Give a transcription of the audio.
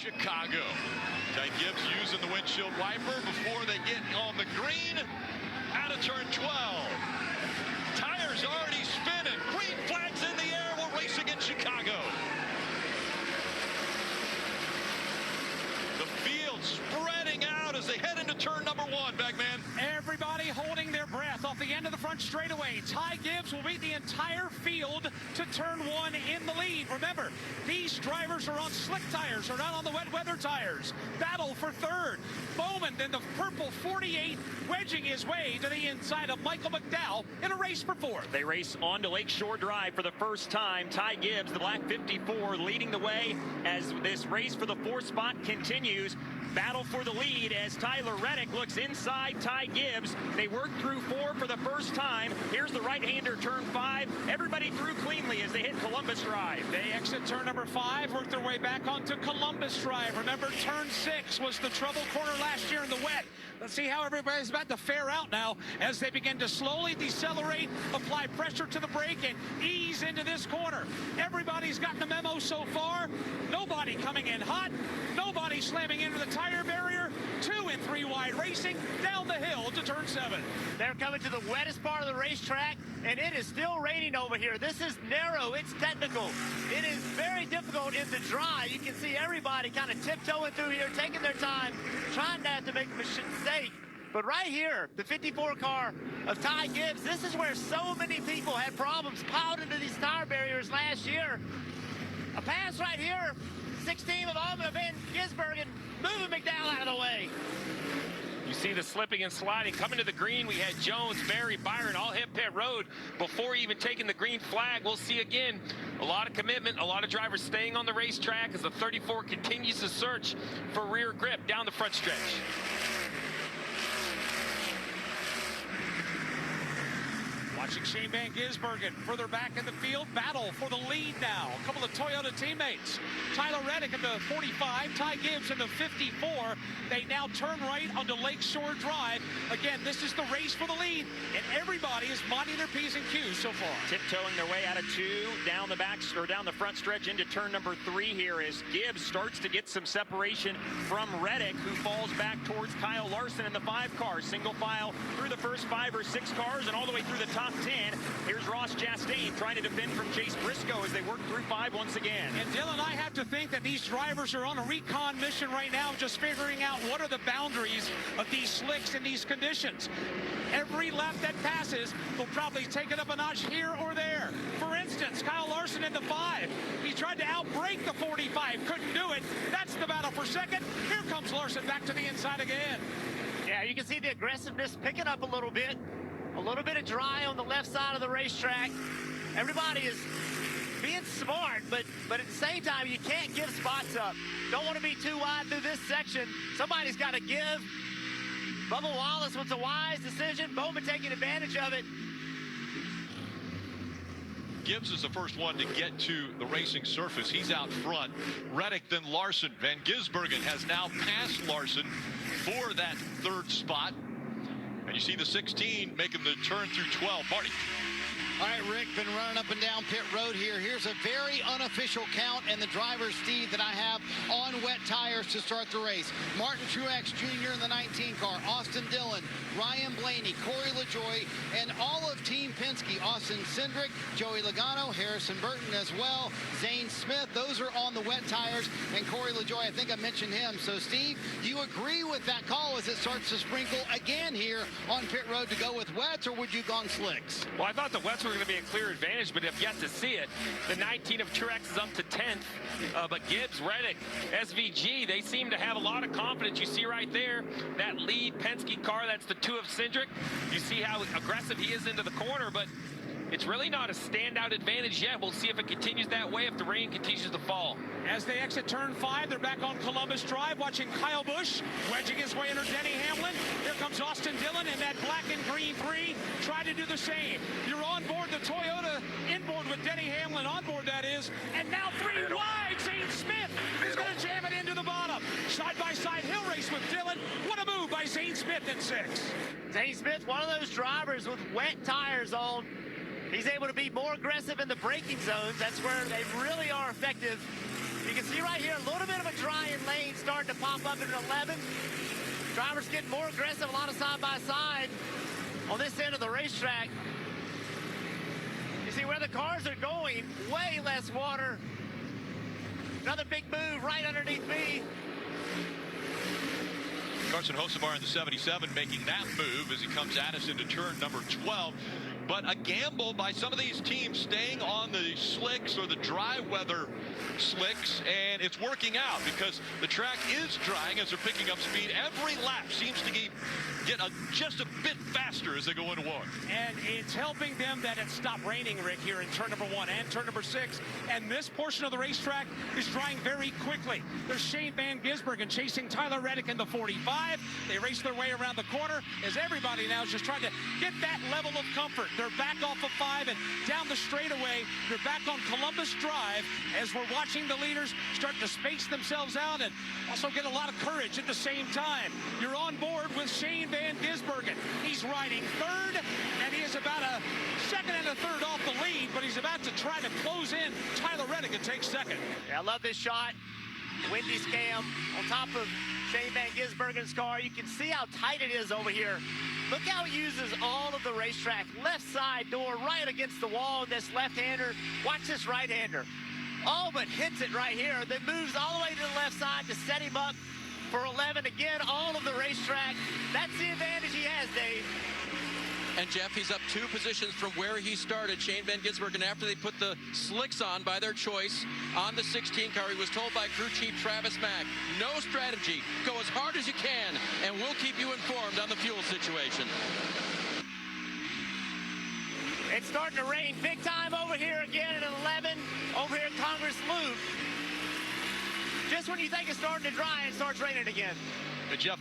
Chicago. Ty Gibbs using the windshield wiper before they get on the green out of turn 12. Tires already spinning. Green flags in the air. We're racing in Chicago. The field spreading out as they head into turn number 1, Bagman. Everybody holding their breath off the end of the front straightaway. Ty Gibbs will beat the entire field to turn 1 in the lead. Remember, these drivers are on slick tires, are not on the wet weather tires. Battle for third. Bowman, then the purple 48, wedging his way to the inside of Michael McDowell in a race for fourth. They race onto Lakeshore Drive for the first time. Ty Gibbs, the black 54, leading the way as this race for the 4th spot continues. Battle for the lead as Tyler Reddick looks inside Ty Gibbs. They work through 4 for the first time. Here's the right-hander, turn 5. Everybody through cleanly as they hit Columbus Drive. They exit turn number 5, work their way back onto Columbus Drive. Remember, turn 6 was the trouble corner last year in the wet. Let's see how everybody's about to fare out now as they begin to slowly decelerate, apply pressure to the brake, and ease into this corner. Everybody's gotten the memo so far. Nobody coming in hot. Nobody slamming into the tire barrier. 2 and 3 wide racing down the hill to turn 7. They're coming to the wettest part of the racetrack, and it is still raining over here. This is narrow. It's technical. It is very difficult in the dry. You can see everybody kind of tiptoeing through here, taking their time, trying not to make a mistake. But right here, the 54 car of Ty Gibbs, this is where so many people had problems piled into these tire barriers last year. A pass right here, 16 of Alma Van Gisbergen, moving McDowell out of the way. You see the slipping and sliding. Coming to the green, we had Jones, Berry, Byron all hit pit road before even taking the green flag. We'll see again a lot of commitment, a lot of drivers staying on the racetrack as the 34 continues to search for rear grip down the front stretch. Watching Shane Van Gisbergen further back in the field, battle for the lead now. A couple of Toyota teammates. Tyler Reddick in the 45, Ty Gibbs in the 54. They now turn right onto Lakeshore Drive. Again, this is the race for the lead, and everybody is minding their P's and Q's so far. Tiptoeing their way out of 2, down the back or down the front stretch into turn number 3 here as Gibbs starts to get some separation from Reddick, who falls back towards Kyle Larson in the 5 car. Single file through the first 5 or 6 cars and all the way through the top 10. Here's Ross Chastain trying to defend from Chase Briscoe as they work through 5 once again. And Dylan, I have to think that these drivers are on a recon mission right now, just figuring out what are the boundaries of these slicks in these conditions. Every lap that passes will probably take it up a notch here or there. For instance, Kyle Larson in the 5. He tried to outbrake the 45, couldn't do it. That's the battle for second. Here comes Larson back to the inside again. Yeah, you can see the aggressiveness picking up a little bit. A little bit of dry on the left side of the racetrack. Everybody is being smart, but at the same time, you can't give spots up. Don't want to be too wide through this section. Somebody's got to give. Bubba Wallace with a wise decision. Bowman taking advantage of it. Gibbs is the first one to get to the racing surface. He's out front. Reddick, then Larson. Van Gisbergen has now passed Larson for that 3rd spot. And you see the 16 making the turn through 12. Marty. All right, Rick, been running up and down pit road here. Here's a very unofficial count and the driver's feed that I have on wet tires to start the race. Martin Truex Jr. in the 19 car, Austin Dillon, Ryan Blaney, Corey LaJoie, and all of Team Penske, Austin Cindric, Joey Logano, Harrison Burton as well, Zane Smith. Those are on the wet tires, and Corey LaJoie, I think I mentioned him. So, Steve, you agree with that call as it starts to sprinkle again here on pit road to go with wets, or would you gone slicks? Well, I thought the wets were going to be a clear advantage, but have yet to see it. The 19 of Truex is up to 10th, but Gibbs, Reddick, SVG, they seem to have a lot of confidence. You see right there, that lead Penske car, that's the 2 of Cindric. You see how aggressive he is into the corner, but it's really not a standout advantage yet. We'll see if it continues that way, if the rain continues to fall. As they exit turn 5, they're back on Columbus Drive, watching Kyle Busch wedging his way under Denny Hamlin. Here comes Austin Dillon in that black and green 3. Try to do the same. You're on board the Toyota, inboard with Denny Hamlin, on board that is. And now 3 wide, Zane Smith is going to jam it into the bottom. Side by side hill race with Dillon. What a move by Zane Smith in 6. Zane Smith, one of those drivers with wet tires on. He's able to be more aggressive in the braking zones. That's where they really are effective. You can see right here a little bit of a dry in lane starting to pop up in 11. Drivers getting more aggressive, a lot of side-by-side on this end of the racetrack. You see where the cars are going, way less water. Another big move right underneath me. Carson Hocevar in the 77 making that move as he comes at us into turn number 12. But a gamble by some of these teams staying on the slicks or the dry weather slicks, and it's working out because the track is drying as they're picking up speed. Every lap seems to get just a bit faster as they go into one. And it's helping them that it stopped raining, Rick, here in turn number 1 and turn number 6. And this portion of the racetrack is drying very quickly. There's Shane Van Gisbergen chasing Tyler Reddick in the 45. They race their way around the corner as everybody now is just trying to get that level of comfort. They're back off of 5 and down the straightaway. They're back on Columbus Drive as we're watching the leaders start to space themselves out and also get a lot of courage at the same time. You're on board with Shane Van Gisbergen. He's riding third, and he is about a second and a third off the lead, but he's about to try to close in Tyler Reddick and take second. Yeah, I love this shot. Wendy's cam on top of Shane Van Gisbergen's car. You can see how tight it is over here. Look how he uses all of the racetrack. Left side door right against the wall. This left-hander. Watch this right-hander. Oh, but hits it right here. Then moves all the way to the left side to set him up for 11. Again, all of the racetrack. That's the advantage he has, Dave. And Jeff, he's up 2 positions from where he started, Shane Van Gisbergen, after they put the slicks on by their choice on the 16 car. He was told by crew chief Travis Mack, no strategy, go as hard as you can, and we'll keep you informed on the fuel situation. It's starting to rain big time over here again at 11, over here at Congress Loop. Just when you think it's starting to dry, it starts raining again. Jeff.